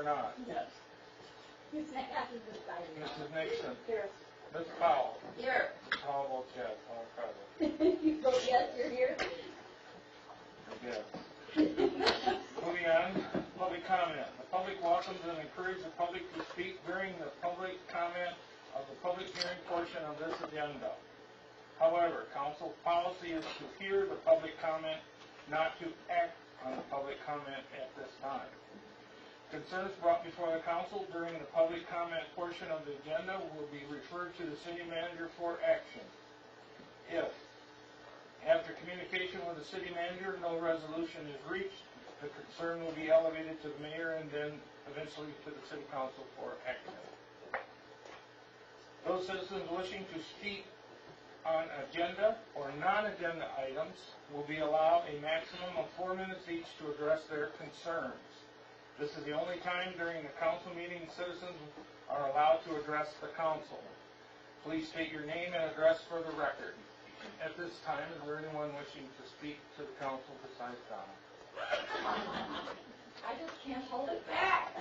not? Yes. Mrs. Nixon? Here. Ms. Powell? Here. Powell votes yes. All present. You vote yes, you're here? Yes. Moving on, public comment. The public welcomes and encourages the public to speak during the public comment of the public hearing portion of this agenda. However, council policy is to hear the public comment, not to act on the public comment at this time. Concerns brought before the council during the public comment portion of the agenda will be referred to the city manager for action. If, after communication with the city manager, no resolution is reached, the concern will be elevated to the mayor and then eventually to the city council for action. Those citizens wishing to speak on agenda or non-agenda items will be allowed a maximum of 4 minutes each to address their concerns. This is the only time during the council meeting citizens are allowed to address the council. Please state your name and address for the record. At this time, is there anyone wishing to speak to the council besides Donna? I just can't hold it back.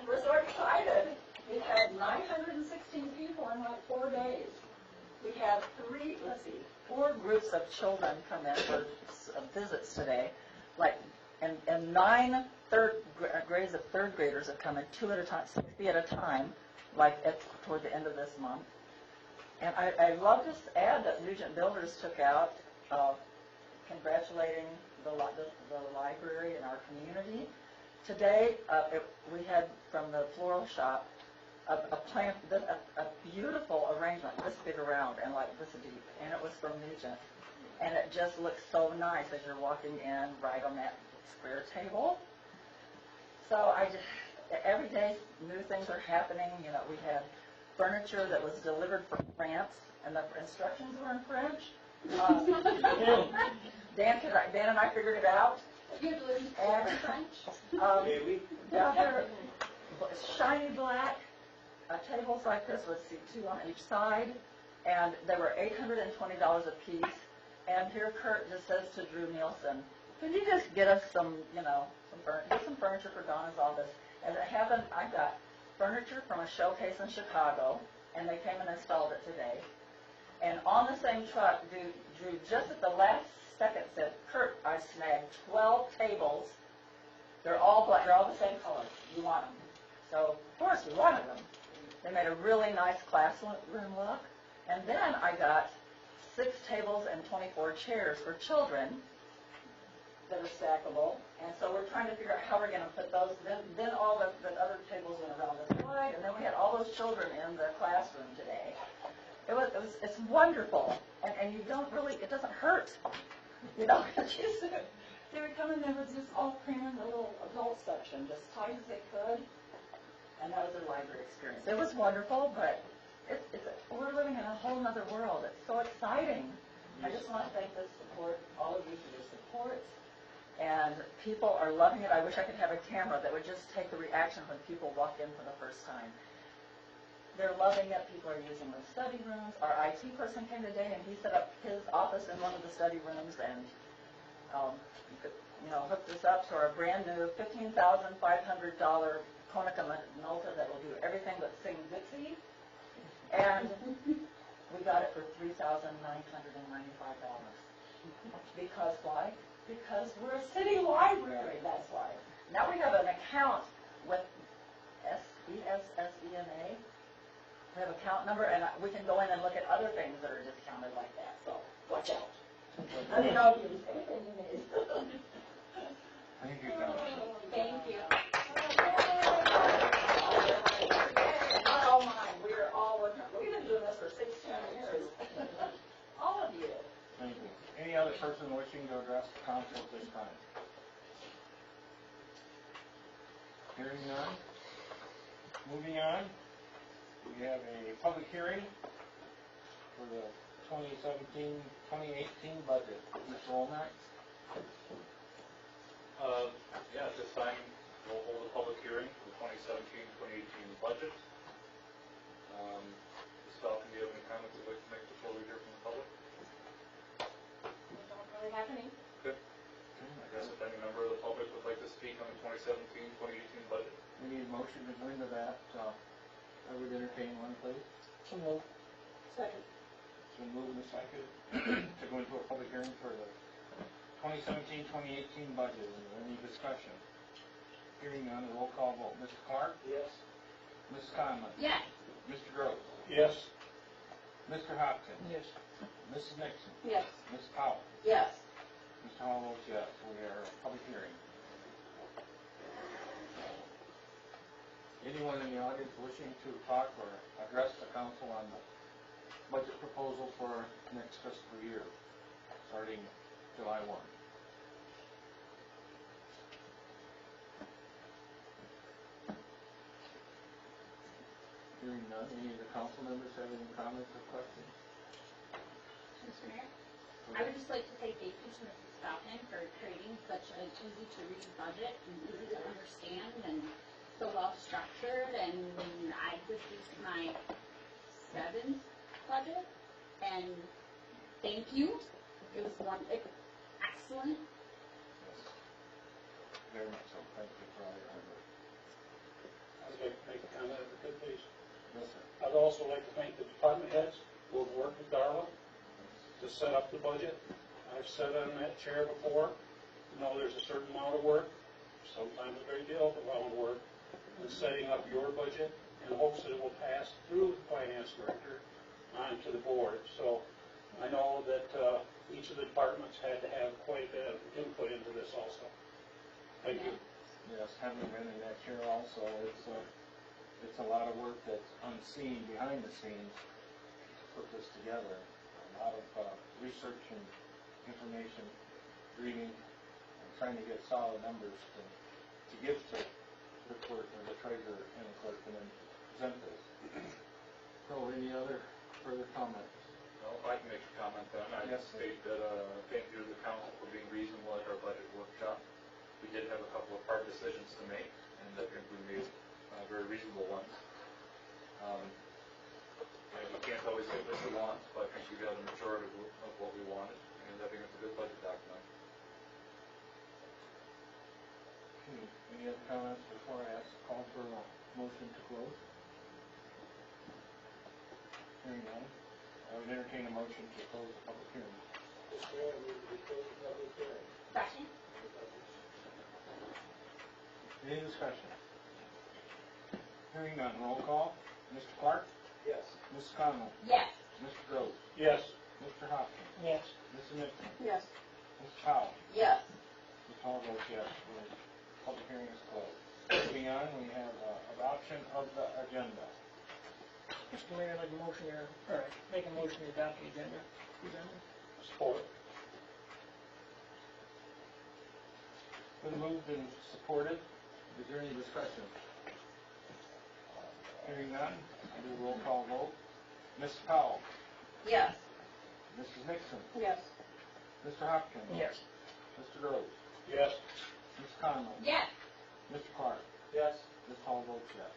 We're so excited. We had 916 people in like 4 days. We had 4 groups of children come in for visits today, and 9 grades of third graders have come in 2 at a time, 60 at a time, toward the end of this month. And I love this ad that Nugent Builders took out, congratulating the library and our community. Today, we had from the floral shop a beautiful arrangement this big around and like this deep, and it was from Nugent. And it just looks so nice as you're walking in right on that square table. So every day new things are happening. You know, we had furniture that was delivered from France, and the instructions were in French. Dan and I figured it out. You delivered in French? Really? They're shiny black tables like this with 2 on each side, and they were $820 a piece. And here Kurt just says to Drew Nielsen, "Could you just get us some furniture for Donna's office?" As it happened, I got furniture from a showcase in Chicago, and they came and installed it today. And on the same truck, Drew just at the last second said, "Kurt, I snagged 12 tables. They're all black. They're all the same color. You want them?" So of course we wanted them. They made a really nice classroom look. And then I got 6 tables and 24 chairs for children that are stackable. And so we're trying to figure out how we're going to put those. Then all the other tables went around the side, and then we had all those children in the classroom today. It's wonderful, and you don't really, it doesn't hurt, you know. They would come in there with just all crammed in the little adult section, just tight as they could, and that was their library experience. It was wonderful, but we're living in a whole other world. It's so exciting. I just want to thank all of you for your support, and people are loving it. I wish I could have a camera that would just take the reaction when people walk in for the first time. They're loving it. People are using the study rooms. Our IT person came today, and he set up his office in one of the study rooms, and hooked us up to our brand new $15,500 Konica Minolta that will do everything but sing Dixie. And we got it for $3,995. Because why? Because we're a city library, that's why. Now we have an account with ESSENA. We have account number, and we can go in and look at other things that are discounted like that. So watch out. I don't know if you anything you need. Thank you, Donna. Thank you. Not all mine. We're all working. We've been doing this for 16 years. All of you. Thank you. Any other person wishing to address the council at this time? Hearing none. Moving on. We have a public hearing for the 2017-2018 budget. Mr. Olmert? Yeah, at this time, we'll hold a public hearing for the 2017-2018 budget. Ms. Falcon, do you have any comments you'd like to make before we hear from the public? We don't really have any. Good. I guess if any member of the public would like to speak on the 2017-2018 budget. We need a motion to go into that, I would entertain one, please. So moved. Second. It's been moved and seconded to go into a public hearing for the 2017-2018 budget. Is there any discussion? Hearing none, roll call vote. Mr. Clark? Yes. Mrs. Conlon? Yes. Mr. Groves? Yes. Mr. Hopkins? Yes. Mrs. Nixon? Yes. Ms. Powell? Yes. Mr. Hall votes yes. We are at public hearing. Anyone in the audience wishing to talk or address the council on the budget proposal for next fiscal year, starting July 1? Hearing none, any of the council members have any comments or questions? Mr. Mayor, I would just like to say thank you to Mrs. Falcon for creating such an easy-to-read budget and easy to understand and so well-structured. And this is my 7th budget, and thank you. It was excellent. Yes. Very much so. Thank you for all your hard work. I'd like to make a comment if I could, please. Yes, sir. I'd also like to thank the department heads who have worked with Darla to set up the budget. I've sat on that chair before. You know, there's a certain amount of work, sometimes a very deal amount of work, in setting up your budget in hopes that it will pass through the finance director on to the board. So I know that each of the departments had to have quite a bit of input into this also. Thank you. Yes, having been in that chair also, it's a lot of work that's unseen behind the scenes to put this together. A lot of research and information, reading, and trying to get solid numbers to give to the clerk or the treasurer and the clerk and then present this. So any other further comments? Well, if I can make a comment then, I'd Yes, sir. state that, thank you to the council for being reasonable at our budget workshop. We did have a couple of hard decisions to make, and I think we made very reasonable ones. And you can't always get what you want, but I think we got a majority of what we wanted, and I think it's a good budget document. Any other comments before I call for a motion to close? Hearing none, I would entertain a motion to close the public hearing. Second? Any discussion? Hearing none, roll call. Mr. Clark? Yes. Mrs. Conlon? Yes. Mr. Groves? Yes. Mr. Hopkins? Yes. Mrs. Nixon? Yes. Mrs. Powell? Yes. Ms. Hall votes yes. The public hearing is closed. Moving on, we have adoption of the agenda. Mr. Mayor, I'd like a motion here, or make a motion to adopt the agenda. Support. Been moved and supported. Is there any discussion? Hearing none, I do a roll call vote. Mrs. Powell? Yes. Mrs. Nixon? Yes. Mr. Hopkins? Yes. Mr. Groves? Yes. Ms. Conlon? Yes. Mr. Clark? Yes. Ms. Hall votes yes.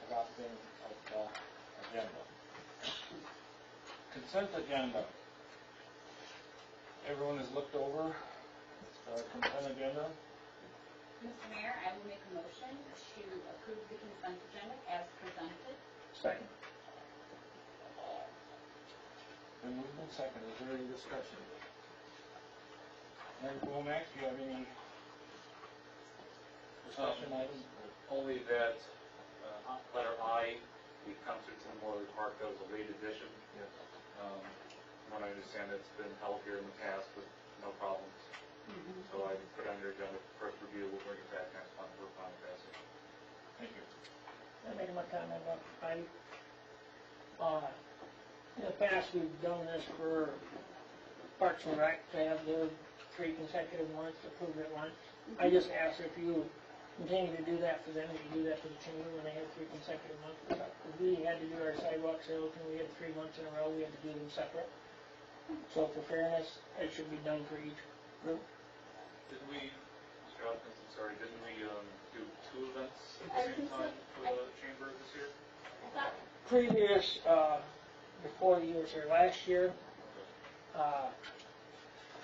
Adopting of the agenda. Consent agenda. Everyone has looked over the consent agenda. Mr. Mayor, I will make a motion to approve the consent agenda as presented. Second. Been moved and seconded. Is there any discussion? And Womack, do you have any discussion items? Only that, letter I, the concert in Morley Park, that was a late addition. Yes. From what I understand, it's been held here in the past with no problems. So I put on your agenda for first review, we'll bring it back next month for final passage. Thank you. I make my comment about in the past, we've done this for Parks and Rec to have the 3 consecutive months approved at once. I just ask if you continue to do that for them, if you do that for the chamber when they have 3 consecutive months. If we had to do our sidewalk sales and we had 3 months in a row, we had to do them separate. So for fairness, it should be done for each group. Didn't we, Mr. Hopkins, I'm sorry, didn't we do 2 events at I the same think so. time for the chamber this year? Previous, before you was here last year,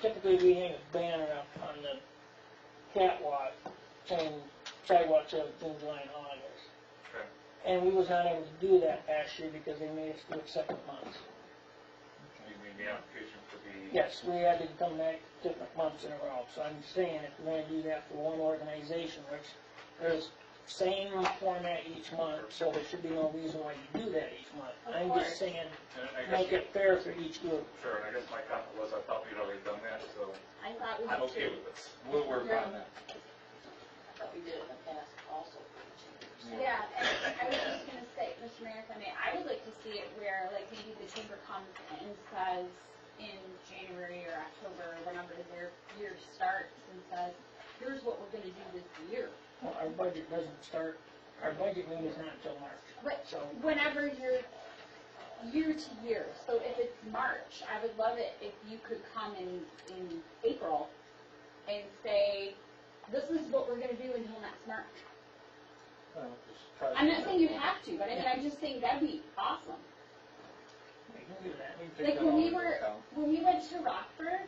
typically we hang a banner up on the catwalk saying sidewalks in July and August. Okay. And we was not able to do that last year because they made us do it second month. You mean the application for the? Yes, we had to come back different months in a row, so I'm saying if we're gonna do that for one organization, which there's same format each month, so there should be no reason why you do that each month. Of I'm course. just saying, And I guess, make it fair for each group. sure, and I guess my comment was, I thought we'd already done that, so I thought we I'm did okay too. with this. We'll work on that. But we did in the past also. Yeah, and I was just gonna say, Mr. Mayor, if I may, I would like to see it where, like, maybe the chamber comes and says in January or October, or whenever their year starts, and says, here's what we're gonna do this year. Well, our budget doesn't start, our budget meeting is not until March, But so. whenever you're year to year, so if it's March, I would love it if you could come in April and say, this is what we're gonna do until next March. I'm not saying you have to, but I mean, I'm just saying that'd be awesome. We can do that. Like when we went to Rockford,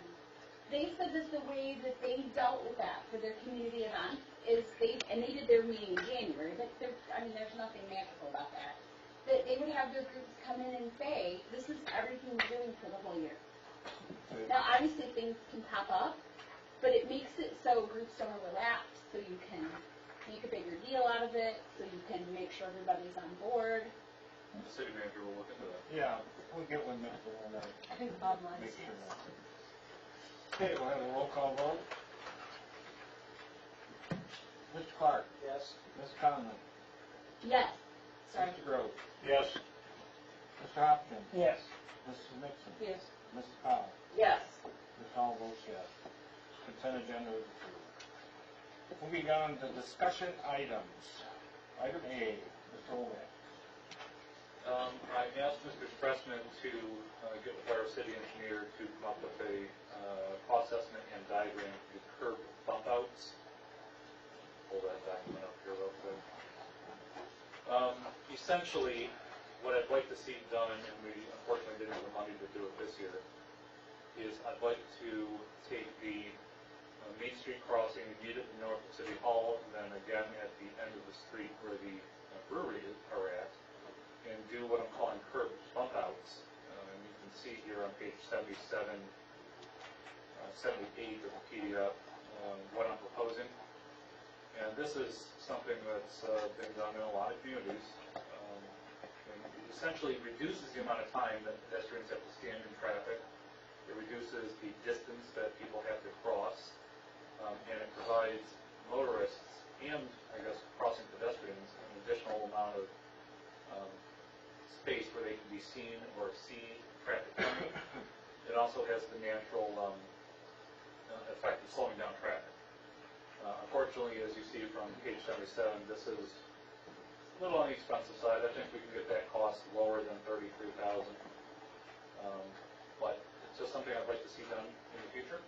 they said that the way that they dealt with that for their community events is they did their meeting in January, but there's nothing magical about that. That they would have their groups come in and say, this is everything we're doing for the whole year. Now, obviously things can pop up, but it makes it so groups don't overlap, so you can make a bigger deal out of it, so you can make sure everybody's on board. The city manager will look into that. Yeah, we'll get with Mr. Warner. I think Bob Lyons, Make sure yes. that. Okay, we'll have a roll call vote. Mr. Clark? Yes. Ms. Conlon? Yes. Sorry. Mr. Grove? Yes. Mr. Hopkins? Yes. Mrs. Nixon? Yes. Mrs. Powell? Yes. Ms. Hall votes yes. Consent agenda is approved. Moving on to discussion items. Item A, Mr. Olbeck. I asked Mr. Pressman to get with our city engineer to come up with a cost estimate and diagram for the curb bump outs. Pull that document up here real quick. Essentially, what I'd like to see done, and we unfortunately didn't have the money to do it this year, is I'd like to take the Main Street crossing immediately north of City Hall, and then again at the end of the street where the brewery are at, and do what I'm calling curb bump outs. And you can see here on page 77, 78 of the PDF, what I'm proposing. And this is something that's been done in a lot of communities. And it essentially reduces the amount of time that pedestrians have to stand in traffic. It reduces the distance that people have to cross. And it provides motorists and, I guess, crossing pedestrians an additional amount of space where they can be seen or see traffic coming. It also has the natural effect of slowing down traffic. Unfortunately, as you see from page 77, this is a little on the expensive side. I think we can get that cost lower than $33,000. But it's just something I'd like to see done in the future,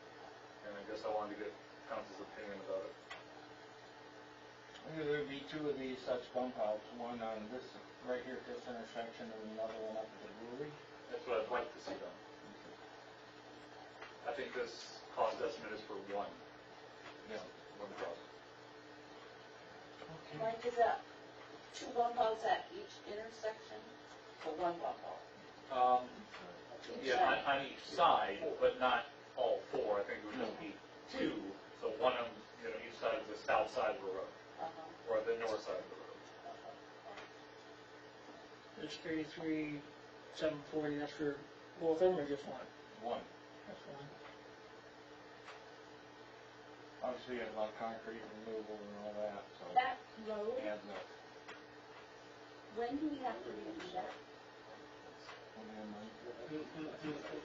and I guess I wanted to get council's opinion about it. There would be two of these such bump outs, one on this, right here at this intersection, and another one up at the brewery. That's what I'd like to see done. I think this cost estimate is for one crossing. Okay. Mike, is that two bump outs at each intersection, or one bump out? Yeah, on each side, but not all four. I think it would just be two, so one on, each side of the south side of the road, or the north side of the road. It's 33,740, that's for both of them or just one? One. That's one. Obviously, you have a lot of concrete removal and all that, so That road, it adds up. when do we have to redo that? When you have money.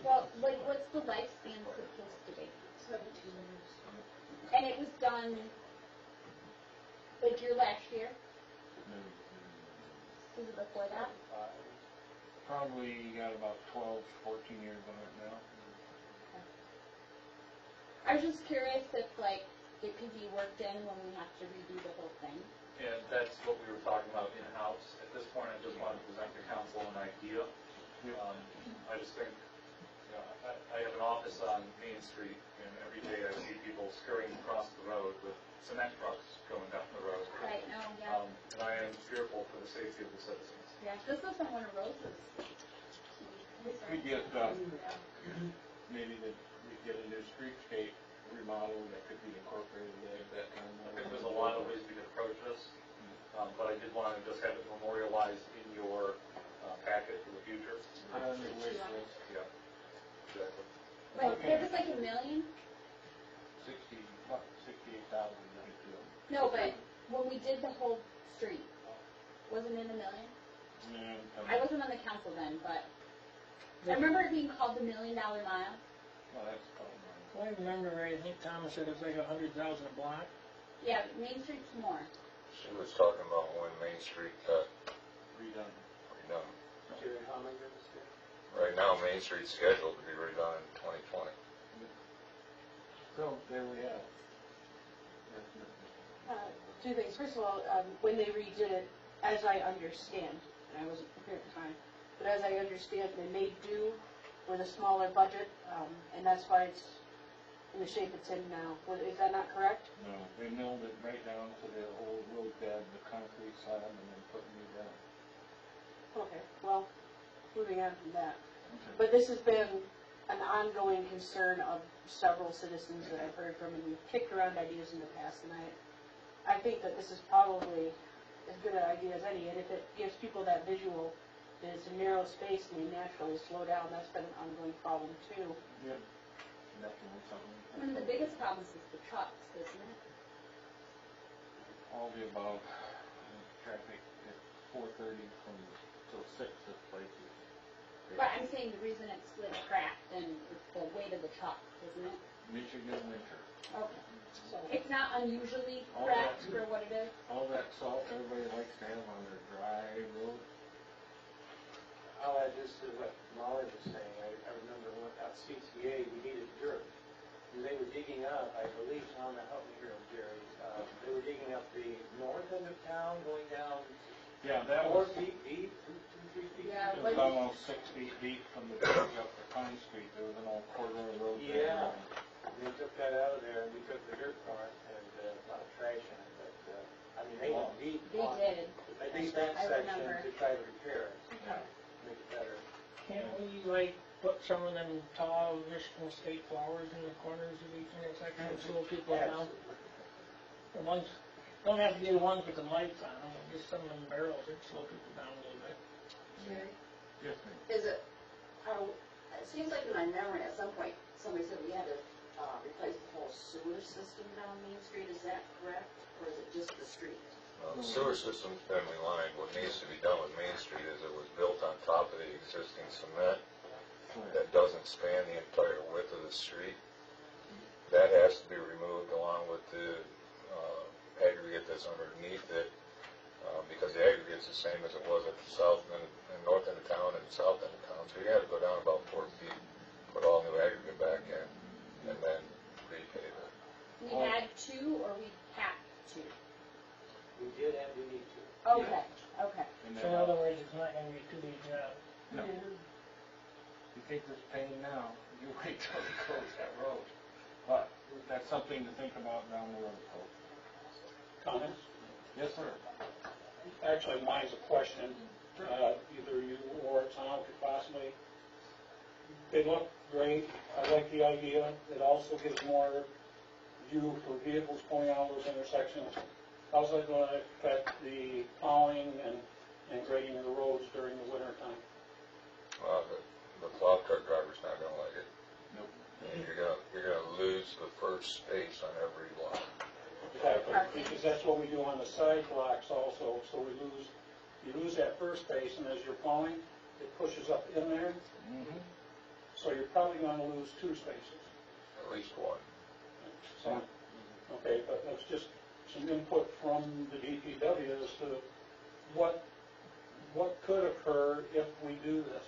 Well, like, what's the lifespan supposed to be? 17 years. And it was done, like, your last year? Was it before that? Probably got about 12, 14 years on it now. I was just curious if, like, it could be worked in when we have to redo the whole thing. And that's what we were talking about in-house. At this point, I just want to present the council an idea. I just think, I have an office on Main Street, and every day I see people scurrying across the road with cement trucks going down the road. and fearful for the safety of the citizens. Yeah, this isn't one of Rose's. We get, maybe we get a new streetscape remodel that could be incorporated at that time. I think there's a lot of ways we could approach this, but I did want to just have it memorialized in your packet for the future. Put on your wish list, Yeah, exactly. Wait, there was like a million? 68,000, I feel. No, but when we did the whole street, wasn't it a million? And, I wasn't on the council then, but I remember it being called the $1 Million Mile. well, that's probably If I remember right, I think Thomas said it's like 100,000 a block. Yeah, Main Street's more. She was talking about when Main Street got redone. redone. Jerry, how many years ago? Right now, Main Street's scheduled to be redone in 2020. So, there we have. Two things. First of all, when they redid it, as I understand, and I wasn't prepared at the time, but as I understand, they made do with a smaller budget, and that's why it's in the shape it's in now. Is that not correct? No, they milled it right down to the old road bed, the concrete slab, and then put new down. Okay, well, moving on from that. But this has been an ongoing concern of several citizens that I've heard from, and we've kicked around ideas in the past, and I think that this is probably as good an idea as any, and if it gives people that visual that it's a narrow space and they naturally slow down, that's been an ongoing problem too. Yep. Definitely something. One of the biggest problems is the trucks, isn't it? All the above, traffic at 4:30 till 6 at places. But I'm saying the reason it's split cracked and it's the weight of the truck, isn't it? Michigan winter. Okay. So it's not unusually All cracked that- for what it is? All that salt everybody likes to have on their dry road. I'll add this to what Molly was saying. I remember when at CTA, we needed dirt. And they were digging up, I believe, Tom, help me here, Jerry, they were digging up the north end of town, going down Yeah, that 4 was, feet deep, 2, 3 feet Yeah, it deep. was almost 6 feet deep from the bridge up to Pine Street. There was an old corridor road there. Yeah. And they took that out of there, and we took the dirt part, and a lot of trash in it, but, I mean, they went deep They on did. at least that I section remember. to try to repair it, make it better. Can't we like put some of them tall Michigan State flowers in the corners of each intersection to slow people down? The ones, don't have to be the ones with the lights on them, just some of them barrels that slow people down a little bit. Yes, ma'am. Is it, it seems like in my memory, at some point, somebody said we had to replace the whole sewer system down Main Street, is that correct? Or is it just the street? The sewer system's been relined. What needs to be done with Main Street is it was built on top of the existing cement that doesn't span the entire width of the street. That has to be removed along with the aggregate that's underneath it, because the aggregate's the same as it was at the south and north end of town and south end of town. So you have to go down about 4 feet, put all new aggregate back in, and then repave it. We had to, or we have to? We did and we need to. Okay, okay. And So in other words, it's not gonna be too big job. No. You think there's pain now, you wait till you close that road. But that's something to think about down the road, folks. Comments? Yes, sir. Actually, mine's a question, either you or Tom could possibly. They look great, I like the idea, it also gives more view for vehicles going out those intersections. How's that gonna affect the plowing and grading of the roads during the winter time? The plow truck driver's not gonna like it. Nope. You're gonna lose the first space on every block. Exactly, because that's what we do on the side blocks also, so you lose that first space, and as you're plowing, it pushes up in there, Mm-hmm. so you're probably gonna lose 2 spaces. At least one. So, okay, but that's just some input from the DPW as to what could occur if we do this.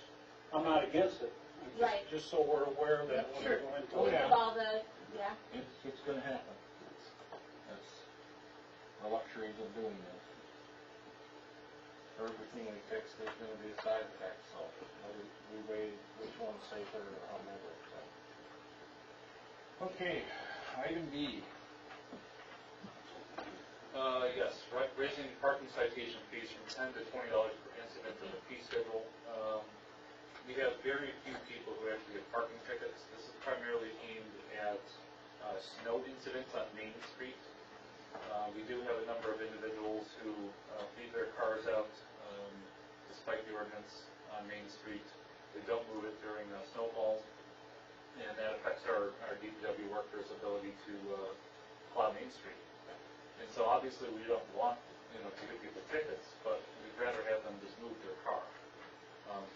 I'm not against it, I'm Right. just so we're aware that when we go into Oh, it. yeah. With all the, yeah. It's gonna happen. That's the luxuries of doing this. For everything we fix, there's gonna be a side effect, so we weigh which one's safer or however, so. Okay, item B. Yes, right, raising parking citation fees from $10 to $20 per incident in the fee schedule. We have very few people who actually get parking tickets. This is primarily aimed at snow incidents on Main Street. We do have a number of individuals who leave their cars out despite the ordinance on Main Street. They don't move it during snowfall, and that affects our DPW workers' ability to plow Main Street. And so obviously we don't want, to give people tickets, but we'd rather have them just move their car.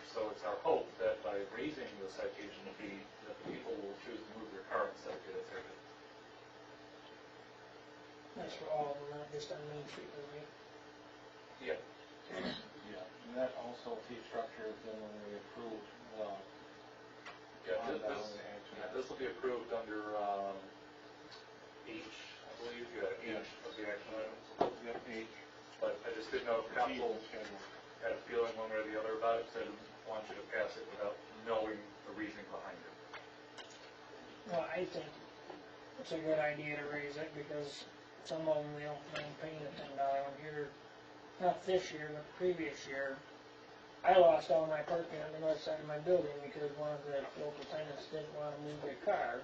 So it's our hope that by raising the citation fee, that the people will choose to move their car instead of get a ticket. That's for all of them, not just on Main Street, right? Yeah. Yeah, and that also fee structure is in when we approve, Yeah, on-bound action. this will be approved under H, I believe, H of the action items. Yep, H. But I just didn't know if council had a feeling one way or the other about it, so I didn't want you to pass it without knowing the reasoning behind it. Well, I think it's a good idea to raise it because some of them, they don't mind paying a $10 one here. Not this year, but the previous year. I lost all my parking on the north side of my building because one of the local tenants didn't want to move their car.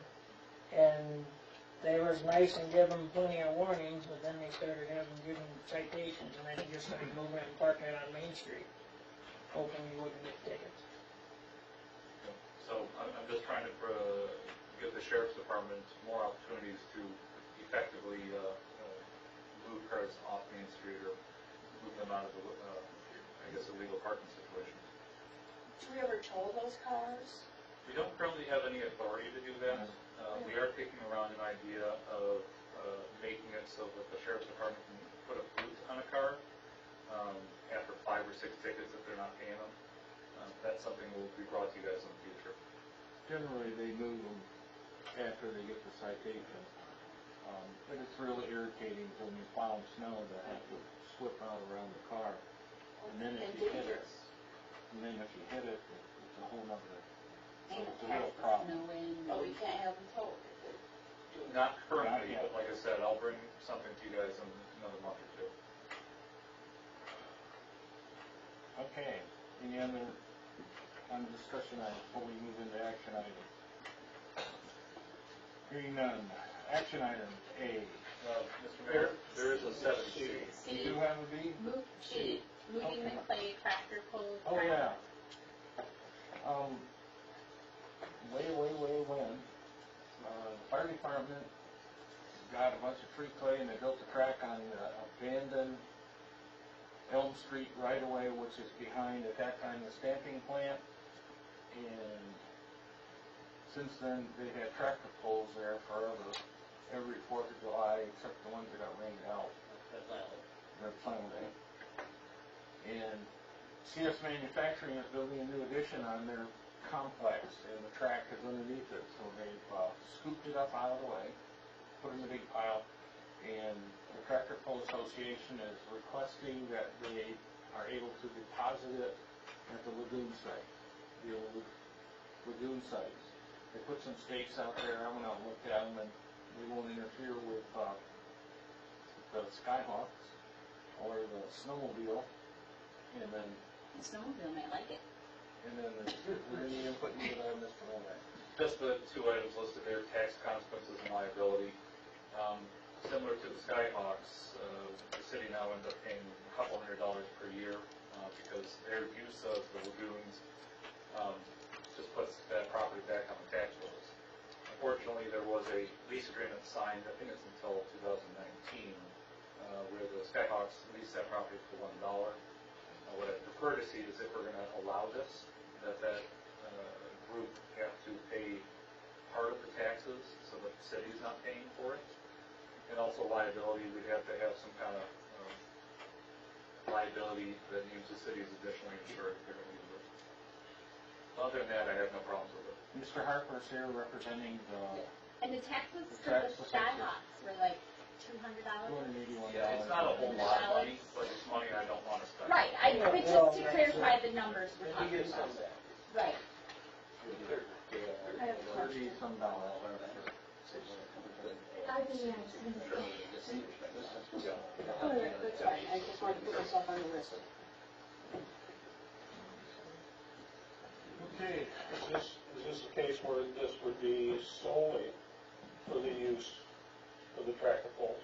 And they was nice and give them plenty of warnings, but then they started giving citations, and then he just started moving and parking it on Main Street, hoping he wouldn't get tickets. So I'm just trying to give the sheriff's department more opportunities to effectively move cars off Main Street or move them out of the, illegal parking situation. Do we ever tow those cars? We don't currently have any authority to do that. We are kicking around an idea of making it so that the sheriff's department can put a boot on a car after 5 or 6 tickets if they're not paying them. That's something that will be brought to you guys in the future. Generally, they move them after they get the citation. But it's really irritating when you plow snow to have to slip out around the car. And then if you hit it, it's a whole nother, so it's a real problem. Oh, we can't have them towed. Not currently, Not yet. but like I said, I'll bring something to you guys in another month or two. Okay, any other on discussion items before we move into action items? Hearing none. Action item A. Mr. Mayor, there is a 7C. You do have a B? Move to, moving the clay tractor pull. Oh, yeah. Way when, the fire department got a bunch of free clay and they built a track on the abandoned Elm Street right away, which is behind, at that time, the stamping plant. And since then, they had tractor pulls there forever, every 4th of July, except the ones that got rained out. Their final day. And CS Manufacturing is building a new addition on their complex, and the track is underneath it, so they've scooped it up out of the way, put it in a big pile, and the Tractor Pull Association is requesting that they are able to deposit it at the lagoon site, the old lagoon sites. They put some stakes out there. I went out and looked at them, and they won't interfere with the Skyhawks or the snowmobile. And then, The snowmobile might like it. is there any input you would have, Mr. Womack? Just the 2 items listed there, tax consequences and liability. Similar to the Skyhawks, the city now ends up paying a couple $100 per year because their use of the lagoons just puts that property back on the tax rolls. Unfortunately, there was a lease agreement signed, I think it's until 2019, where the Skyhawks leased that property for $1. What I prefer to see is if we're going to allow this, that group have to pay part of the taxes so that the city's not paying for it. And also liability, we'd have to have some kind of liability that means the city is additionally insured if they're going to use it. Other than that, I have no problems with it. Mr. Harper's here representing the And the taxes The for the taxes Skyhawks were like $200. $281. Yeah, it's not a whole lot of money, but it's money I don't want to spend. Right, but just to clarify the numbers we're He talking gets about. some back. Right. $30-some. I just wanted to put myself on the list. Okay, Is this a case where this would be solely for the use of the tractor pulls?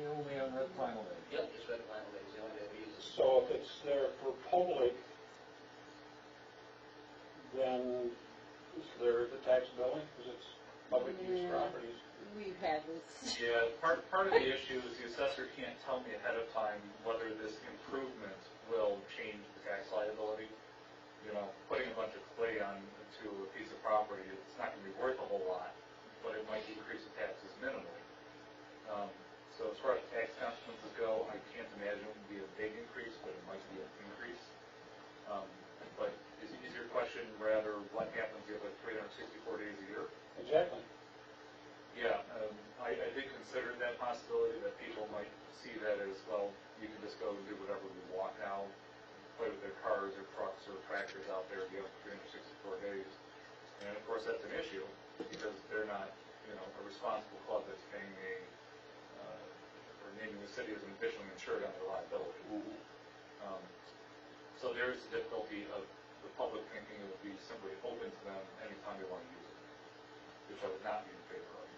only on red final day. Yep, just red flannel days, the only day we use it. So if it's there for public, then is there the tax billing, because it's public use Yeah. properties? We've had this. Yeah, part of the issue is the assessor can't tell me ahead of time whether this improvement will change the tax liability. You know, putting a bunch of clay onto a piece of property, it's not gonna be worth a whole lot, but it might decrease the taxes minimally. So as far as tax consequences go, I can't imagine it would be a big increase, but it might be an increase. But is your question rather what happens if it's 364 days a year? Exactly. Yeah, I did consider that possibility, that people might see that as, well, you can just go and do whatever we want now, play with their cars or trucks or tractors out there, you know, 364 days. And of course, that's an issue, because they're not, you know, a responsible club that's paying or naming the city as an officially insured on their liability. So there is the difficulty of the public thinking it would be simply open to them anytime they want to use it, which I would not be in favor of.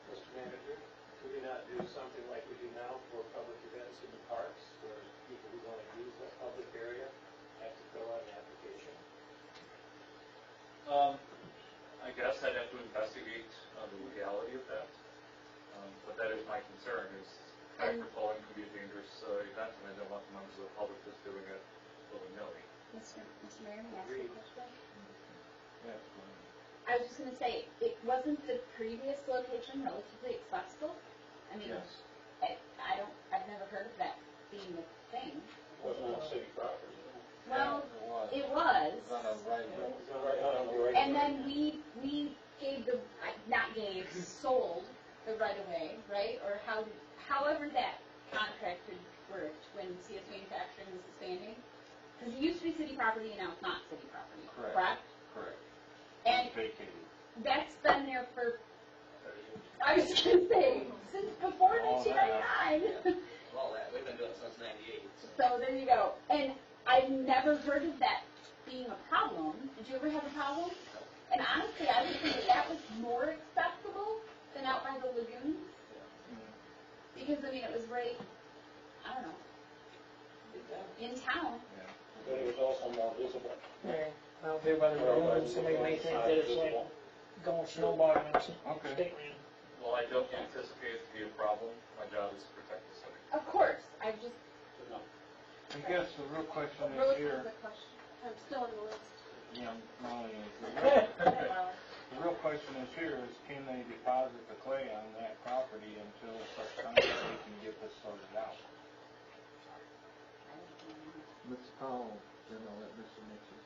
Mr. Manager, could we not do something like we do now for public events in the parks, where people who want to use that public area have to fill out an application? I guess I'd have to investigate the legality of that. But that is my concern, is tractor pulling can be a dangerous event, and I don't want the members of the public just doing it willy-nilly. Mr. Mayor, may I ask a question? Yes, I was just gonna say, it wasn't the previous location relatively accessible? I mean, yes. I've never heard of that being a thing. It wasn't on city property. Well, It it was. was on a right of way. It's not right on the right. And then we gave sold the right of way, right? Or however that contract had worked when CS Manufacturing was expanding. Because it used to be city property and now it's not city property, Correct. correct? Correct. And Vacated. that's been there for, I was gonna say, since before Oh, 1999. All that, we've been doing it since '98. So there you go. And I've never heard of that being a problem. Did you ever have a problem? And honestly, I would think that was more accessible than out by the lagoons. Because, I mean, it was right, I don't know, in town. But it was also more visible. Yeah, out there by the road, somebody may think that it's like going snowboarding on some Okay. state land. Well, I don't anticipate it to be a problem. My job is to protect the city. Of course, I just, I guess the real question is really here, has a question. I'm still on the list. yeah, Molly, the real question is here is, can they deposit the clay on that property until such time that they can get this sorted out? Mr. Powell, then I'll let Mr. Nixon.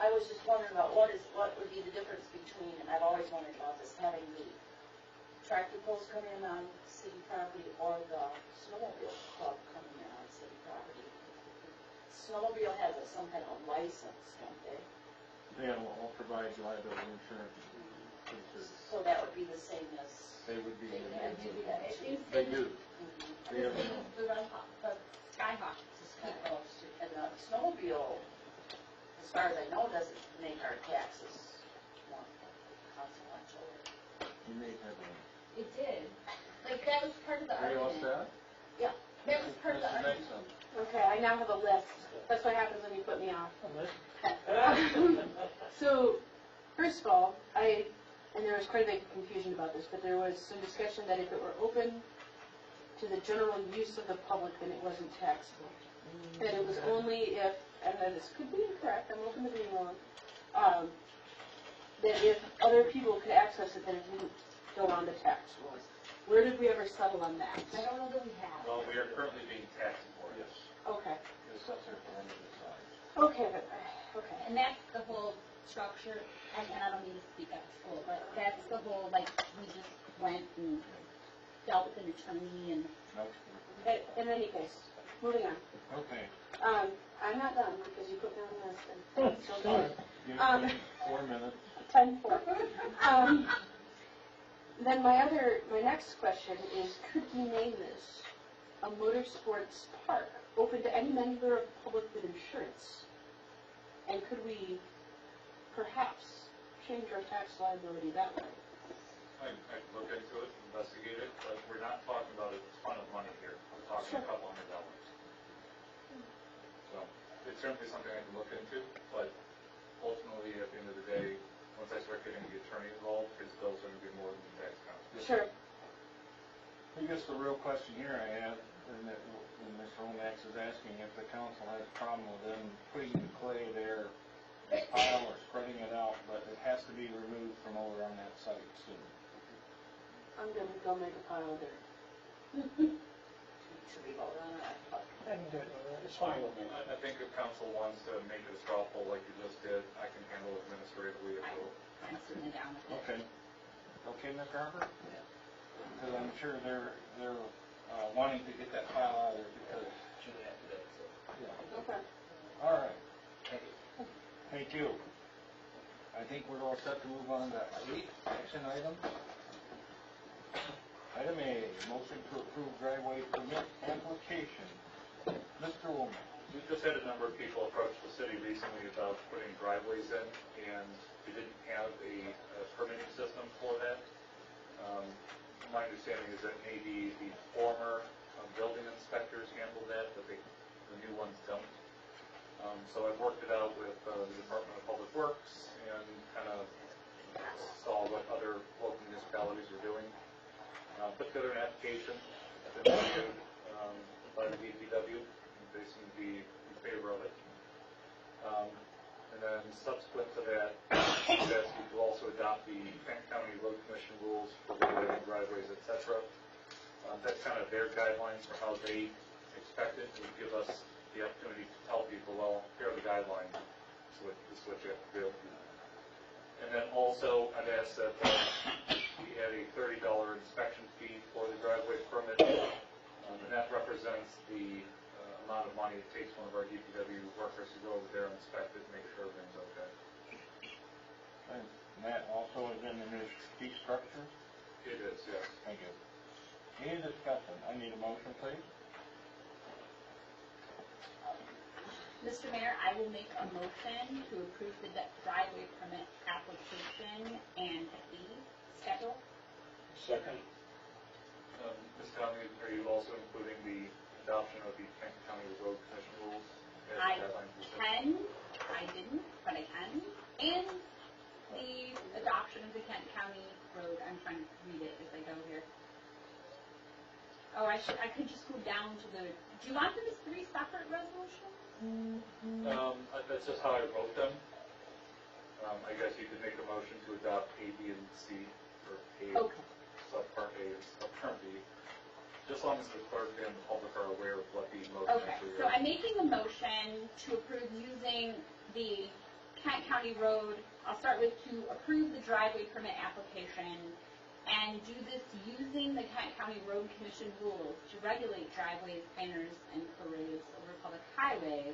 I was just wondering about what would be the difference between, and I've always wondered about this, having the tractor pulls come in on city property or the snowmobile club coming in on city property. Snowmobile has some kind of license, don't they? They will provide liability insurance. for the city. So that would be the same as. They would be. They would have to do that. It seems They do. the same as the Skyhawk. And the snowmobile, as far as I know, doesn't make our taxes more consequential. You may have a. It did. Like, that was part of the Are you all argument. set? That was part of the Mr. argument. Nixon. Okay, I now have a list. That's what happens when you put me off. So, first of all, and there was quite a bit of confusion about this, but there was some discussion that if it were open to the general use of the public, then it wasn't taxable. That it was only if, and then this could be incorrect, I'm open to being wrong, that if other people could access it, then it didn't go on the tax rolls. Where did we ever settle on that? I don't know that we have. Well, we are currently being taxed for it. Okay, The assessor for them to decide. okay, okay. And that's the whole structure, and I don't mean to speak out of school, but that's the whole, like, we just went and dealt with an attorney and. Nope. In any case, moving on. Okay. I'm not done because you put me on the list and so Sorry. Give Um, me 4 minutes. 10-4. Then my next question is, could we name this a motorsports park open to any member of the public with insurance? And could we perhaps change our tax liability that way? I look into it, investigate it, but we're not talking about a ton of money here. We're talking a couple $100. So it's certainly something I can look into, but ultimately, at the end of the day, once I start getting the attorney involved, his bills are going to be more than the tax count. Sure. I guess the real question here I have, and that Mr. Lomax is asking, if the council has a problem with them putting the clay there, in a pile or spreading it out, but it has to be removed from over on that site soon. I'm gonna go make a pile of dirt. Should we vote on it? I can do it. It's fine with me. I think if council wants to make it a straw poll like you just did, I can handle it administratively. I'm certainly down with it. Okay. Okay, Ms. Garber? Because I'm sure they're wanting to get that file out of there because. Yeah. Okay. All right. Thank you. I think we're all set to move on to 8, action item. Item A, motion to approve driveway permit application. Mr. Womack. We just had a number of people approach the city recently about putting driveways in, and we didn't have a permitting system for that. My understanding is that maybe the former building inspectors handle that, but the new ones don't. So I've worked it out with the Department of Public Works and kind of saw what other local municipalities are doing. Put together an application, been reviewed by the DPW, and they seem to be in favor of it. And then subsequent to that, I've asked you to also adopt the Kent County Road Commission rules for regulating driveways, et cetera. That's kind of their guidelines for how they expect it to give us the opportunity to tell people, well, here are the guidelines, this is what you have to do. And then also, I've asked that we add a $30 inspection fee for the driveway permit, and that represents the amount of money it takes one of our DPW workers to go over there and inspect it and make sure everything's okay. And that also is in the new fee structure? It is, yes. Thank you. Any discussion? I need a motion, please. Mr. Mayor, I will make a motion to approve the driveway permit application and fee schedule. Second. Ms. Conley, are you also including the adoption of the Kent County Road Commission rules? as I guidelines for the city? can, I didn't, but I can, and the adoption of the Kent County Road, I'm trying to read it as I go here. Oh, I could just go down to the, do you want them as 3 separate resolutions? That's just how I wrote them. I guess you could make a motion to adopt A, B, and C, or A, Okay. subpart A, and subpart B, just as long as the clerk and the public are aware of what the motion Okay, actually is. so I'm making a motion to approve using the Kent County Road, I'll start with to approve the driveway permit application and do this using the Kent County Road Commission rules to regulate driveways, banners, and parades over public highways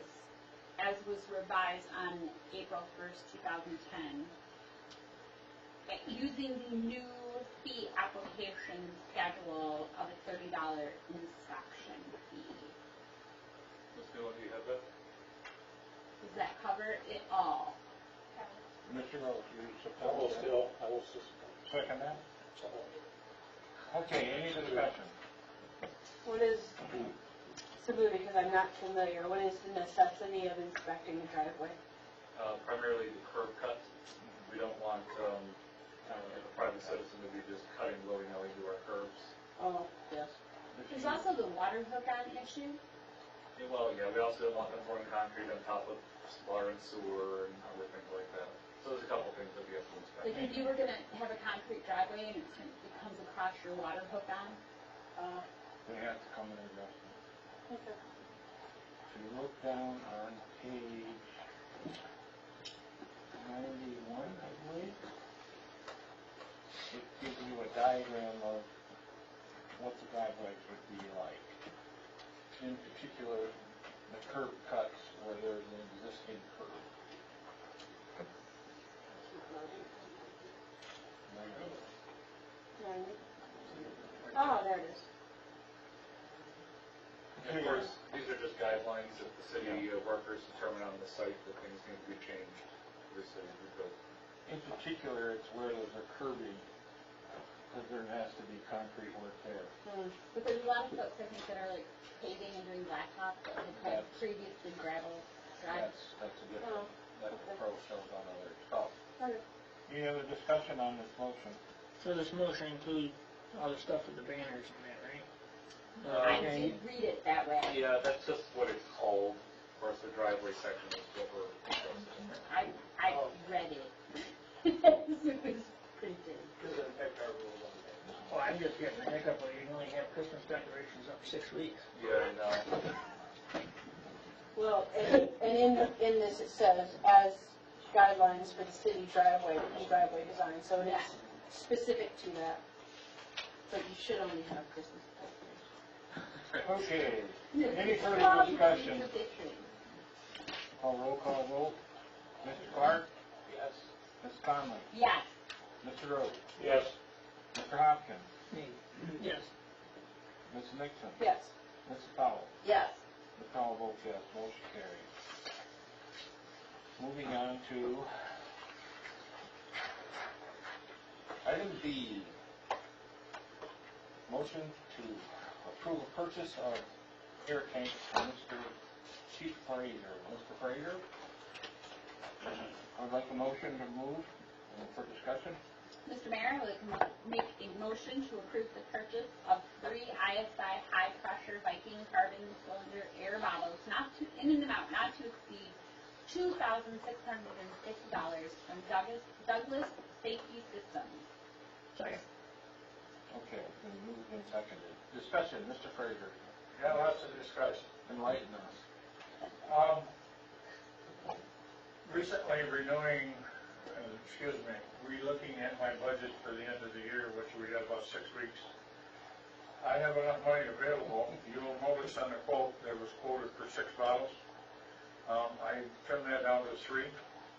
as was revised on April 1st, 2010. Using the new fee application schedule of a $30 inspection fee. Ms. Newland, do you have that? Does that cover it all? Mr. Rose, you I will support that? still, Second that? Okay, any discussion? What is, Sabu, because I'm not familiar, what is the necessity of inspecting a driveway? Primarily the curb cut. We don't want a private citizen to be just cutting willy-nilly to our curbs. Oh, yes. There's also the water hook on issue. Well, yeah, we also don't want them pouring concrete on top of water and sewer and other things like that. So there's a couple things that we have to inspect. Like if you were gonna have a concrete driveway and it comes across your water hook on, They have to come in and address it. Okay. If you look down on page 91, I believe, it gives you a diagram of what the driveways would be like. In particular, the curb cuts where there's an existing curb. Oh, there it is. Of course, these are just guidelines that the city workers determine on the site that things need to be changed. Obviously, we built. In particular, it's where there's a curbing, because there has to be concrete work there. But there's a lot of folks, I think, that are like paving and doing blacktop that have had previously gravel drives. That's a different, that the pro shows on other stuff. Okay. Any other discussion on this motion? So this motion includes all the stuff with the banners and that, right? I Okay. did read it that way. Yeah, that's just what it's called. Of course, the driveway section is what we're discussing. I read it. It was printed. Doesn't affect our rules on that. Well, I'm just getting the hiccup where you can only have Christmas decorations up 6 weeks. Yeah, I know. Well, and in this it says, as guidelines for the city driveway and driveway design, so it is specific to that. But you should only have Christmas decorations. Okay, any further Well, discussion? the pictures. Call roll call vote. Mr. Clark? Yes. Ms. Conley? Yes. Mr. Rhodes? Yes. Mr. Hopkins? Me. Yes. Ms. Nixon? Yes. Mrs. Powell? Yes. The Powell votes yes, motion carries. Moving on to item B. Motion to approve a purchase of air tanks for Mr. Chief Fraser. Mr. Fraser? I would like a motion to move for discussion. Mr. Mayor, I would make a motion to approve the purchase of 3 ISI high-pressure Viking carbon cylinder air bottles in an amount not to exceed $2,650 from Douglas Safety Systems. Second. Okay, it's been moved and seconded. Discussion, Mr. Fraser, Yeah, lots of discussion. enlighten us. Recently relooking at my budget for the end of the year, which we have about 6 weeks. I have enough money available. You'll notice on the quote, there was quoted for 6 bottles. I trimmed that down to 3.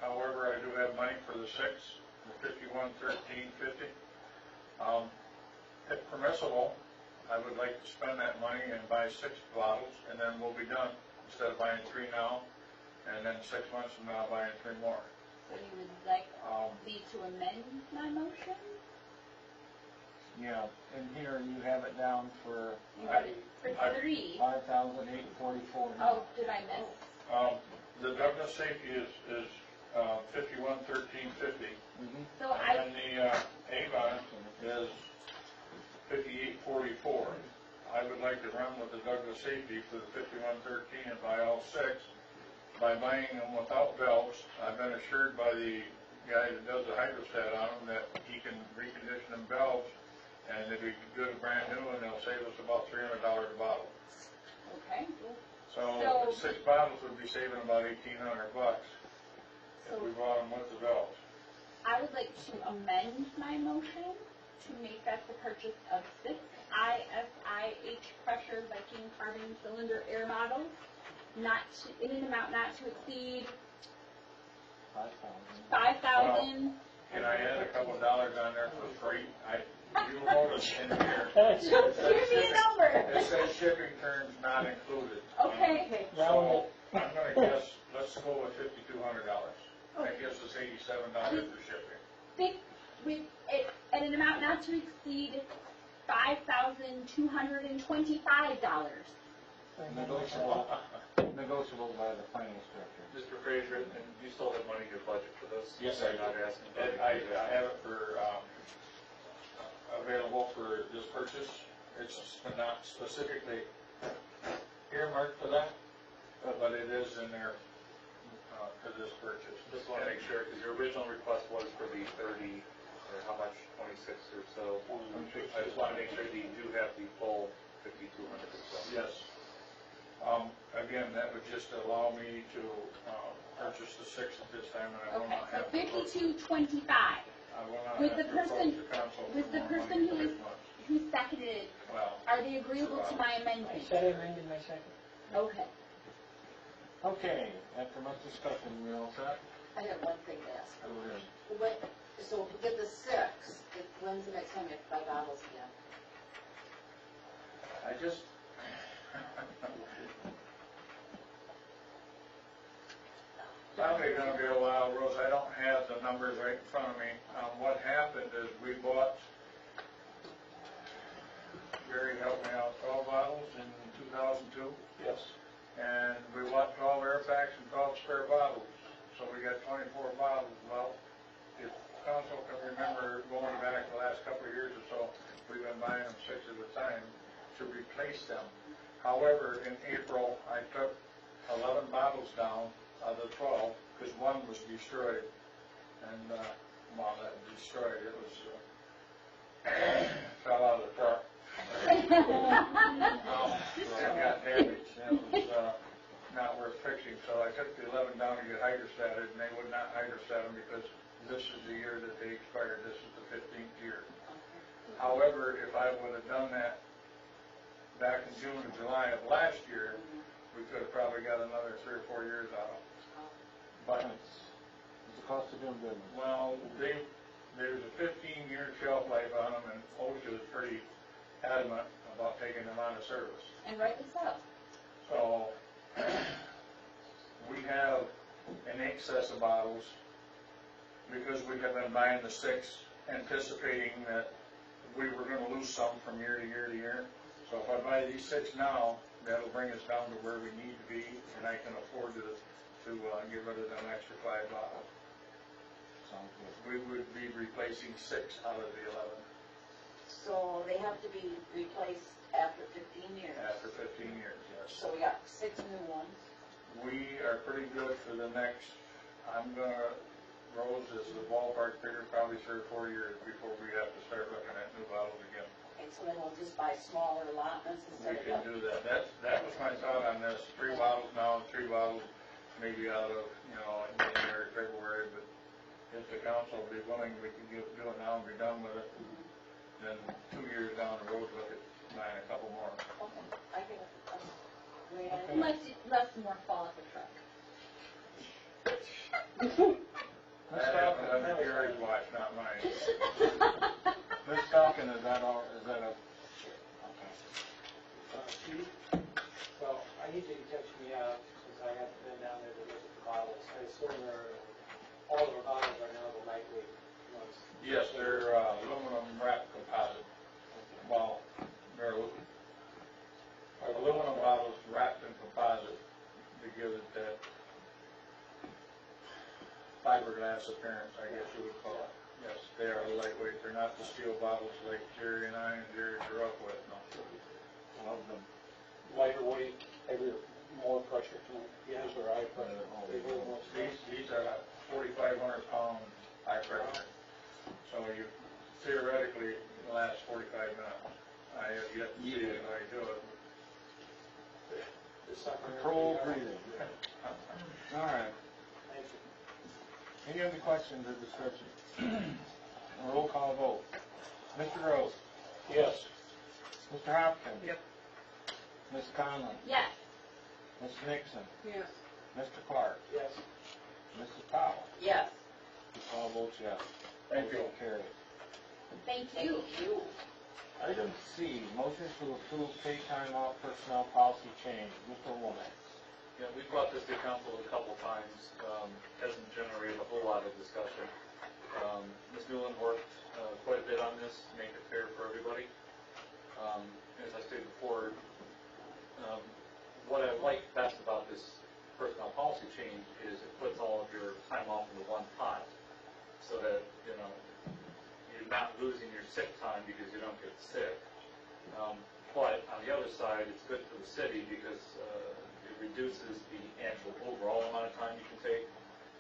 However, I do have money for the 6, the 51, 13, 50. If permissible, I would like to spend that money and buy 6 bottles, and then we'll be done, instead of buying 3 now, and then 6 months from now buying 3 more. So you would like me to amend my motion? Yeah, in here you have it down for You have it for 3. $5,844. Oh, did I miss? The Douglas Safety is 51, 13, 50. So And then the Avon is 5844. I would like to run with the Douglas Safety for the 5113 and buy all 6. By buying them without valves, I've been assured by the guy that does the hydrostat on them that he can recondition them valves, and they'd be good brand new, and they'll save us about $300 a bottle. Okay. So 6 bottles would be saving about $1,800 if we bought them with the valves. I would like to amend my motion to make that the purchase of 6 ISIH pressure Viking carbon cylinder air bottles, in an amount not to exceed 5,000. Can I add a couple dollars on there for free? You'll notice in here, Give me a number. it says shipping terms not included. Okay. So I'm gonna guess, let's go with $5,200. That gives us $87 for shipping. At an amount not to exceed $5,225. Negotiable by the finance director. Mr. Fraser, and you still have money in your budget for this? Yes, You're I do. not asking for And it? I have it for, available for this purchase. It's not specifically earmarked for that, but it is in there, for this purchase. Just want to make sure, because your original request was for the 30, or how much, 26 or so. I just want to make sure that you do have the full 5,200 as well. Yes. Again, that would just allow me to, purchase the 6 at this time, and I will Okay, not so have to. $5,225. I will not With have the to approach person- the council for with the more person money who for is- 6 months. Who seconded? Well, Are they agreeable to my I amendment? said I amended my second. Okay. Okay, after much discussion, we all set? I have one thing to ask. Go ahead. So if we get the 6, when's the next time we have to buy bottles again? I just, probably gonna be a while, Rose, I don't have the numbers right in front of me. What happened is we bought, Gary helped me out, 12 bottles in 2002, Yes. and we bought 12 air packs and 12 spare bottles, so we got 24 bottles. Well, if council can remember, going back the last couple of years or so, we've been buying them 6 at a time to replace them. However, in April, I took 11 bottles down out of the 12, because one was destroyed. And, well, that destroyed, it was, fell out of the truck. It got damaged, and it was, not worth fixing, so I took the 11 down to get hydrostated, and they would not hydrostat them because this is the year that they expired, this is the 15th year. However, if I would have done that back in June or July of last year, we could have probably got another 3 or 4 years out of them. But, It's the cost of doing business. well, there's a 15-year shelf life on them, and OSHA is pretty adamant about taking them out of service. And rightly so. So, we have an excess of bottles because we have been buying the 6, anticipating that we were gonna lose some from year to year to year. So if I buy these 6 now, that'll bring us down to where we need to be, and I can afford to get rid of them extra 5 bottles. Sounds good. We would be replacing 6 out of the 11 So they have to be replaced after 15 years. after 15 years, yes. So we got 6 new ones. We are pretty good for the next, Rose is the ballpark figure, probably 3 or 4 years before we have to start looking at new bottles again. Okay, so then we'll just buy smaller allotments We instead can of. do that. That was my thought on this, 3 bottles now, 3 bottles maybe out of, in January, February, but if the council will be willing, we can do it now and be done with it. Then 2 years down the road, look at buying a couple more. Okay, I can, wait, Unless more fall off the truck. That happens under Gary's watch, not mine. Ms. Falcon, is that a, okay. Chief? Well, I need you to catch me up, since I haven't been down there to look at the bottles. I assume all of the bottles are now the lightweight ones. Yes, they're aluminum wrap composite. Well, they're aluminum bottles wrapped in composite to give it that fiberglass appearance, I guess you would call it. Yes, they are lightweight. They're not the steel bottles like Jerry and Jerry grew up with, no. Love them. Lighter weight, heavier, more pressure to them. Yes, or high pressure. They hold more space. These are 4,500 pound high pressure. So you theoretically last 45 minutes. I have yet to see anybody do it. Controlled breathing. All right. Thank you. Any other questions or discussion? Roll call vote. Mr. Rose? Yes. Mr. Hopkins? Yep. Ms. Conlon? Yes. Ms. Nixon? Yes. Mr. Clark? Yes. Mrs. Powell? yes. All votes yes. Thank you. Motion carried. Thank you. Item C, motion to approve pay time off personnel policy change. Mr. Womack. Yeah, we've brought this to council a couple times, hasn't generated a whole lot of discussion. Ms. Newland worked quite a bit on this to make it fair for everybody. As I stated before, what I like best about this personnel policy change is it puts all of your time off into one pot, so that, you're not losing your sick time because you don't get sick. But on the other side, it's good for the city because it reduces the actual overall amount of time you can take.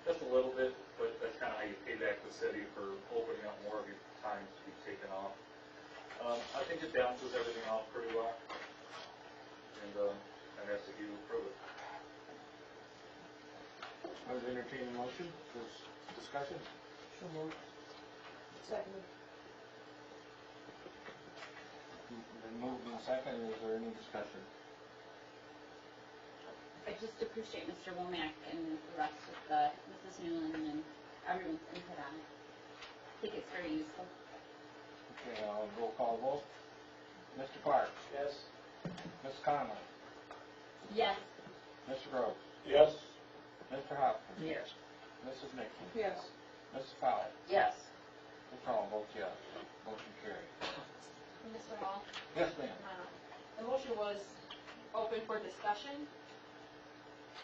Just a little bit, but that's kind of how you pay back the city for opening up more of your time to be taken off. I think it balances everything out pretty well, and I ask that you approve it. I would entertain a motion for discussion. So moved. Second. Been moved and seconded. Is there any discussion? I just appreciate Mr. Womack and the rest of Mrs. Newland and everyone's input on it. I think it's very useful. Okay, roll call vote. Mr. Clark? Yes. Ms. Conlon? Yes. Mr. Rose? Yes. Mr. Hopkins. Yes. Mrs. Nixon. Yes. Mrs. Powell. Yes. Mr. Hall votes yes. Motion carried. Mr. Hall, Yes, ma'am. the motion was open for discussion,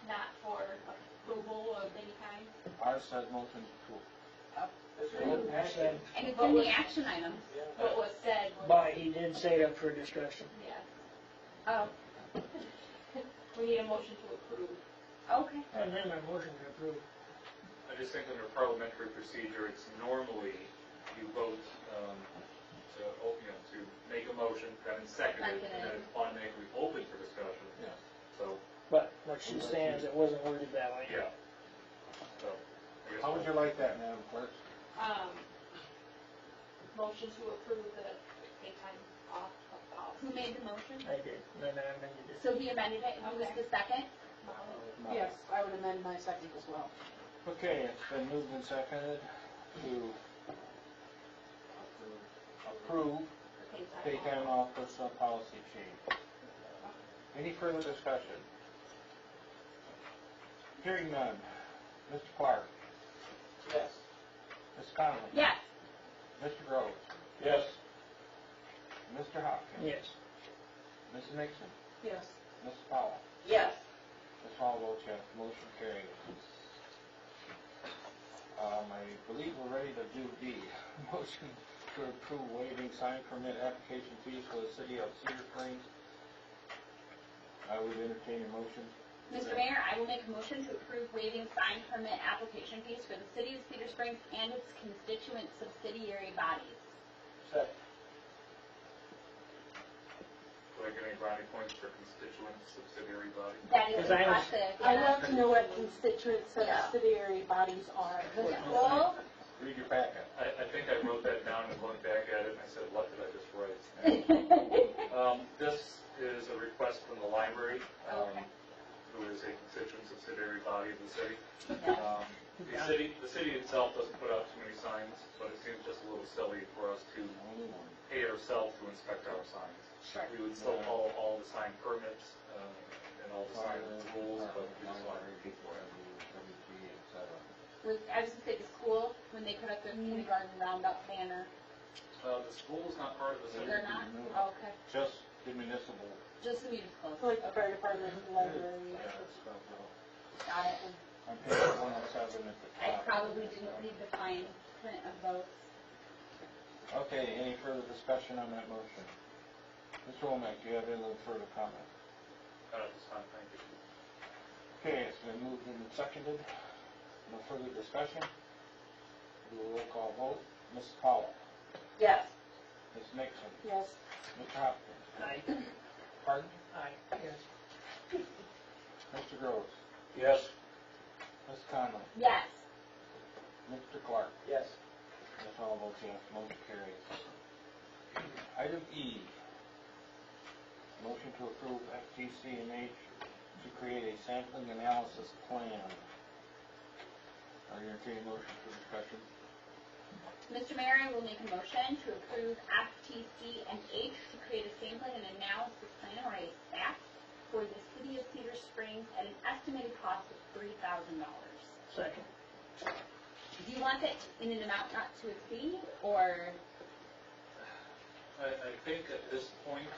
not for approval of any kind. Ours says motion to And it's in the action items. What was said was, But he did say up for discussion. yeah. We need a motion to approve. Okay. And then my motion to approve. I just think under parliamentary procedure, it's normally you vote to make a motion, then second it, and then it's automatically open for discussion. Yes. So, But what she's saying is it wasn't worded that way. yeah. So, I guess How would you like that, Madam Clerk? Motion to approve the paid time off of policy. Who made the motion? I did, and then I amended it. So he amended it, and who was the second? Yes, I would amend my second as well. Okay, it's been moved and seconded to approve pay time off personnel policy change. Any further discussion? Hearing none. Mr. Clark. Yes. Ms. Conley. Yes. Mr. Groves. Yes. Mr. Hopkins. Yes. Mrs. Nixon. Yes. Mrs. Powell. Yes. Ms. Hall votes yes. Motion carried. I believe we're ready to do D. Motion to approve waiving sign permit application fees for the city of Cedar Springs. I would entertain a motion. Mr. Mayor, I will make a motion to approve waiving sign permit application fees for the city of Cedar Springs and its constituent subsidiary bodies. Second. do I get any brownie points for constituent subsidiary body? That is Because I was- impressive. I want to know what constituent subsidiary bodies are. Well, Read your packet. I think I wrote that down and looked back at it and I said, what did I just write? This is a request from the library, Okay. who is a constituent subsidiary body of the city. The city itself doesn't put out too many signs, but it seems just a little silly for us to pay ourselves to inspect our signs. Sure. We would still follow all the sign permits and all the sign rules, but we just want to I was gonna say the school, when they put up their kindergarten roundup banner, the school is not part of the city. they're not? Oh, okay. Just the municipal. Just the municipal. Like the fire department and library. Got it. On page 107 at the I top. probably didn't read the fine print of those. Okay, any further discussion on that motion? Mr. Womack, do you have any further comment? At this time, thank you. Okay, it's been moved and seconded. No further discussion. Do a roll call vote. Mrs. Powell. Yes. Ms. Nixon. Yes. Mr. Hopkins. Aye. Pardon? Aye. Yes. Mr. Groves. Yes. Ms. Conley. Yes. Mr. Clark. Yes. Ms. Hall votes yes. Motion carries. Item E. Motion to approve FTC&H to create a sampling analysis plan. Are you entertaining a motion for discussion? Mr. Mayor, I will make a motion to approve FTC and H to create a sampling and analysis plan, or a SAP, for the city of Cedar Springs at an estimated cost of $3,000. Second. Do you want it in an amount not to exceed, or? I think at this point,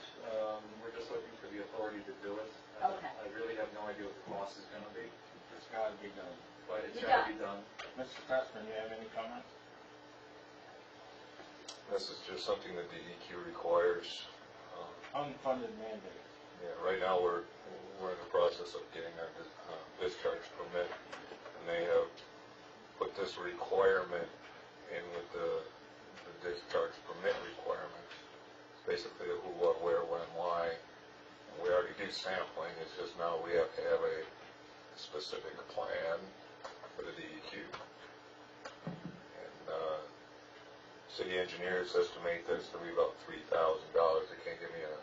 we're just looking for the authority to do it. Okay. I really have no idea what the cost is going to be, It's got to be done. but it's It got to does. be done. Mr. Pressman, you have any comments? This is just something that DEQ requires. Unfunded mandate. Yeah, right now we're in the process of getting our discharge permit, and they have put this requirement in with the discharge permit requirements. It's basically the who, what, where, when, why. And we already do sampling, it's just now we have to have a specific plan for the DEQ. And city engineers estimate this to be about $3,000. They can't give me a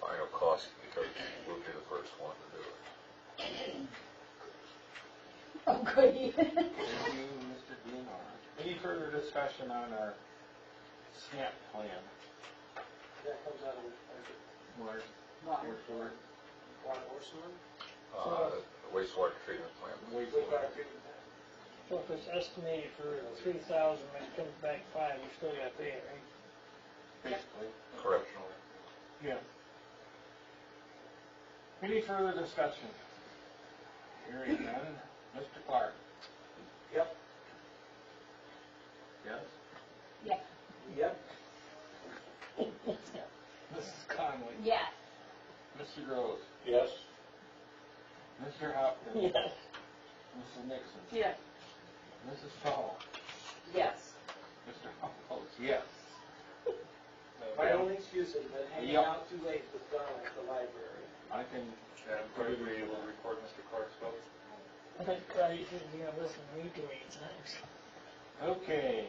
final cost because we'll be the first one to do it. Oh, goody. Thank you, Mr. DNR. Any further discussion on our SNAP plan? That comes out of Water. Water. Sewer. water or sewer? Wastewater treatment plant. Wastewater. So if it's estimated for 3,000, and it comes back 5, you still gotta pay it, right? Basically. Correct. Yeah. Any further discussion? Hearing none. Mr. Clark? Yep. Yes? Yes. Yep. Mrs. Conley? Yes. Mr. Groves? Yes. Mr. Hopkins? Yes. Mrs. Nixon? Yeah. Mrs. Powell? Yes. Mr. Hall votes yes. My only excuse has been hanging Yep. out too late with Donna at the library. I can, Madam Clerk, will you record Mr. Clark's vote? I think you should be able to listen to me too many times. okay.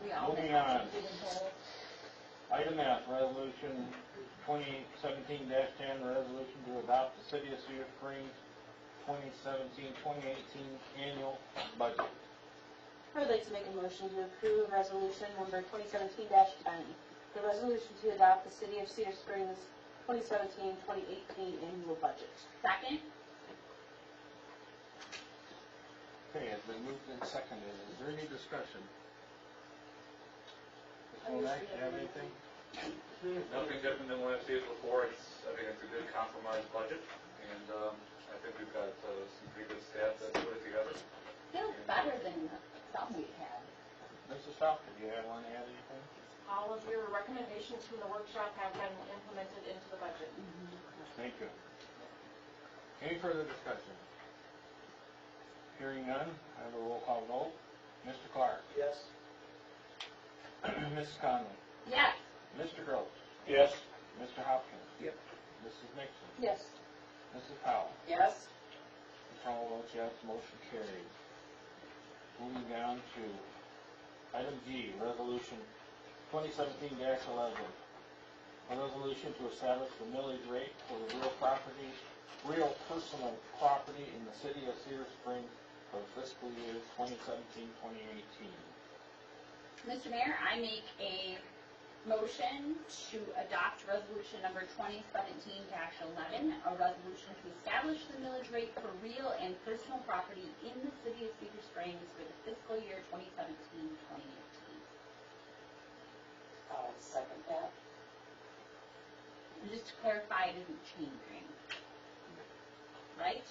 We all Moving missed on. something in total. Item F, Resolution 2017-10, resolution to adopt the City of Cedar Springs 2017-2018 annual budget. I would like to make a motion to approve resolution number 2017-10. The resolution to adopt the City of Cedar Springs 2017-2018 annual budget. Second? Okay, it's been moved and seconded. Is there any discussion? Mr. Mack, you have anything? Nothing different than what I've seen before. I think it's a good compromise budget, and I think we've got some pretty good staff that put it together. Feels better than some we've had. Mrs. Falcon, do you have one to add anything? All of your recommendations from the workshop have been implemented into the budget. Thank you. Any further discussion? Hearing none, I have a roll call vote. Mr. Clark? Yes. Mrs. Conley? Yes. Mr. Groves? Yes. Mr. Hopkins? Yep. Mrs. Nixon? Yes. Mrs. Powell? Yes. Mr. Hall votes yes, motion carries. Moving down to item G, resolution 2017-11. A resolution to establish the millage rate for the real personal property in the city of Cedar Springs for the fiscal year 2017-2018. Mr. Mayor, I make a motion to adopt resolution number 2017-11, a resolution to establish the millage rate for real and personal property in the city of Cedar Springs for the fiscal year 2017-2018. I'll second that. And just to clarify, it isn't changing. Right?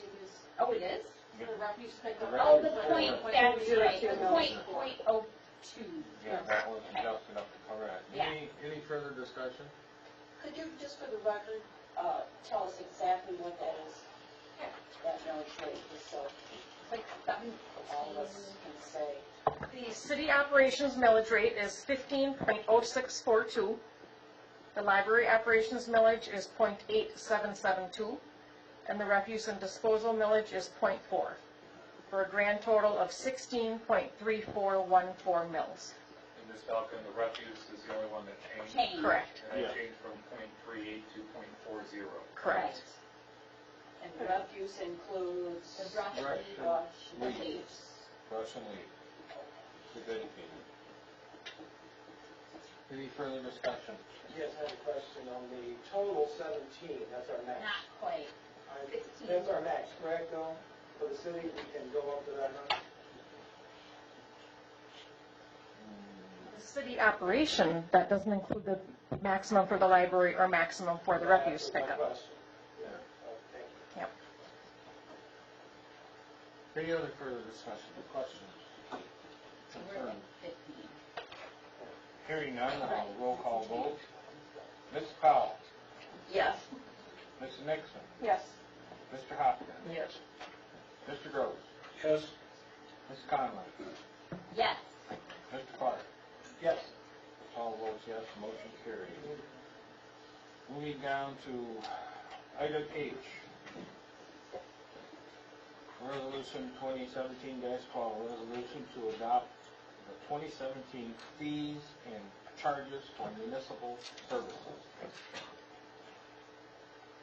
Oh, it is? The refuse pickup. Oh, the point, that's Zero right, two the mils. point oh two. Yeah, that was adjusted up to correct. Yeah. Any further discussion? Could you, just for the record, tell us exactly what that is? That millage rate, just so Like seven. all of us can say. The city operations millage rate is 15.0642. The library operations millage is 0.8772. And the refuse and disposal millage is 0.4, for a grand total of 16.3414 mils. And Ms. Falcon, the refuse is the only one that changed. Change. Correct. And that Yeah. changed from .38 to .40. Correct. And the refuse includes The brush, Brush and brush, leaves. leaves. Brush and leaf. The dedicated. Any further discussion? Yes, I have a question on the total 17, that's our max. not quite. 16. That's our max, correct, though? For the city, we can go up to that much? The city operation, that doesn't include the maximum for the library or maximum for the refuse That was my pickup. question. Yeah. Oh, thank you. Yep. Any other further discussion or questions? We're at 15. Hearing none, I'll roll call vote. Mrs. Powell? Yes. Mrs. Nixon? Yes. Mr. Hopkins? Yes. Mr. Groves? Yes. Ms. Conley? Yes. Mr. Clark? Yes. All votes yes, motion carried. Moving down to item H. Resolution 2017-12, resolution to adopt the 2017 fees and charges for municipal services.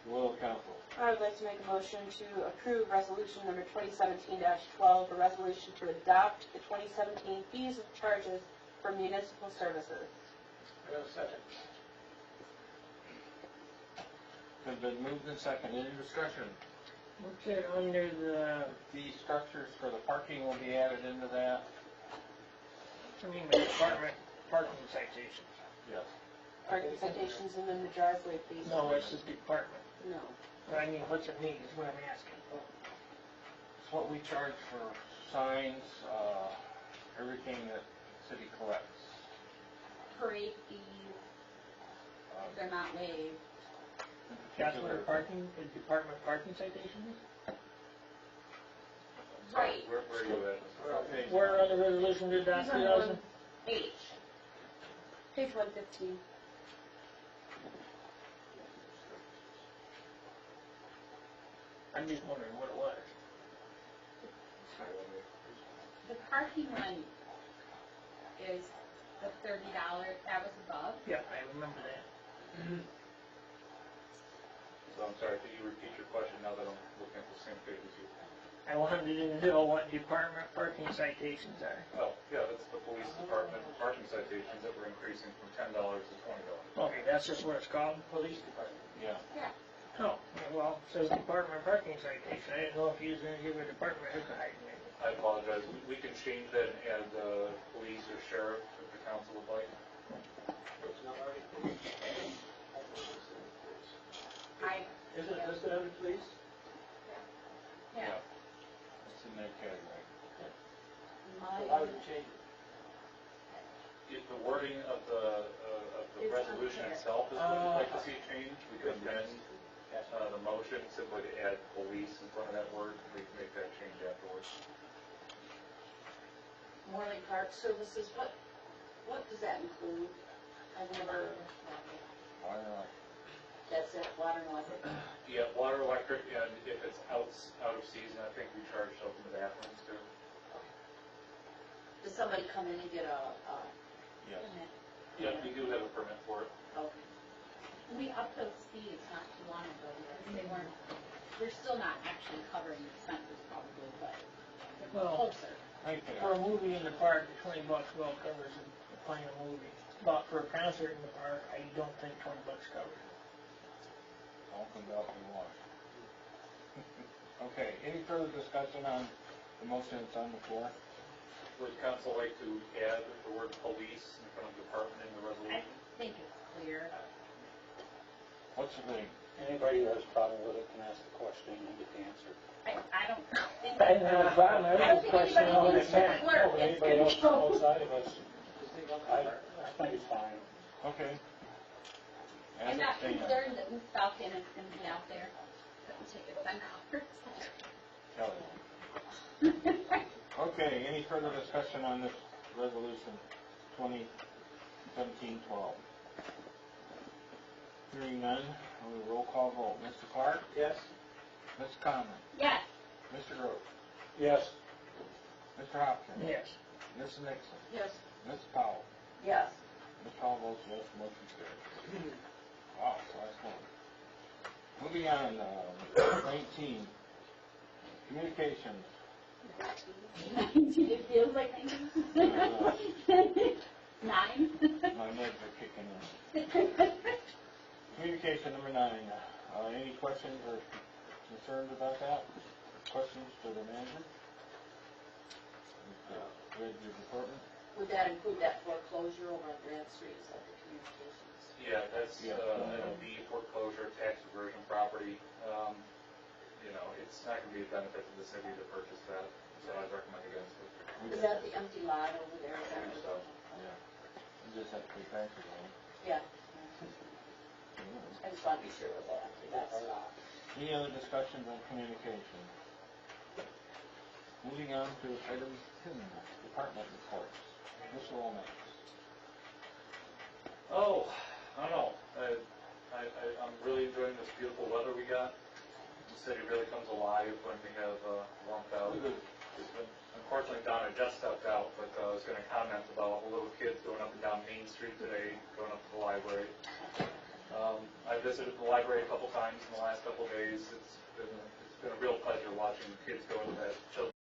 Will Council. I would like to make a motion to approve resolution number 2017-12, a resolution to adopt the 2017 fees and charges for municipal services. I have a second. Has been moved and seconded. Any discussion? What's it under the, The structures for the parking will be added into that. I mean, the department parking citations? Yes. Parking citations and then the driveway fees. No, it's the department. No. I mean, what's it mean, is what I'm asking. It's what we charge for signs, everything that the city collects. Parade fees, if they're not waived. That's what a parking, the department parking citation is? Right. Where are you at? Where on the resolution did that, It's on 2000? H. Page 115. I'm just wondering what it was. The parking one is the $30, that was above. Yeah, I remember that. So I'm sorry, could you repeat your question now that I'm looking at the same page as you? I wanted to know what department parking citations are. Oh, yeah, that's the police department parking citations that we're increasing from $10 to $20. Okay, that's just what it's called? Police department. Yeah. Oh, well, it says department parking citation. I didn't know if you was gonna give a department head a height maybe. I apologize, we can change that and add police or sheriff if the council would like. It's not already police. Isn't it listed under police? Yeah. It's in their category. So why would you change it? If the wording of the It's resolution unclear. itself is what you'd like to see changed, we could amend the motion simply to add police in front of that word, we can make that change afterwards. Morley Park Services, what does that include? I've never, Why not? that's it, water and electric. Yeah, water, electric, and if it's out of season, I think we charge up in the bathrooms too. Does somebody come in and get a, Yes. Yeah, we do have a permit for it. okay. We upped those fees not too long ago because they weren't, they're still not actually covering the expenses probably, but they're Well, closer. I think they for are. a movie in the park, $20 well covers the final movie. But for a concert in the park, I don't think $20 covers it. All comes out in the wash. Okay, any further discussion on the motion that's on the floor? Would council like to add the word police in front of department in the I resolution? think it's clear. What's the thing? Anybody who has a problem with it can ask the question and get the answer. I don't think. I didn't have a problem, I I was don't just think questioning all anybody this thinks time. it's clear. It's Anybody else control. outside of us, I think it's fine. Okay. As I'm it not stands. concerned that Ms. Falcon is going to be out there putting tickets on cars. Kelly. Okay, any further discussion on this resolution 2017-12? Hearing none, we'll roll call vote. Mr. Clark? Yes. Ms. Conlon? Yes. Mr. Gross? Yes. Mr. Hopkins? Yes. Ms. Nixon? Yes. Ms. Powell? Yes. Ms. Powell votes yes, motion carries. Wow, last one. Moving on, 19, communications. It feels like 9. My meds are kicking in. Communication number 9. Any questions or concerns about that? Questions for the manager? Read your department? Would that include that foreclosure over on Grand Street, is that the communications? Yeah, that's Yeah. NOV foreclosure, tax reversion property. You know, it's not going to be a benefit to the city to purchase that, so I'd recommend against it. Is that the empty lot over there? I believe so. Yeah. You just have to pay taxes on it. Yeah. I just want to be sure of that, that's not. Any other discussions on communication? Moving on to item 10, department reports. Mr. Lomax. Oh, I don't know. I'm really enjoying this beautiful weather we got. The city really comes alive when we have warmth out. Unfortunately, Donna just stepped out, but I was going to comment about the little kids going up and down Main Street today, going up to the library. I visited the library a couple times in the last couple of days. It's been a real pleasure watching kids go into that children's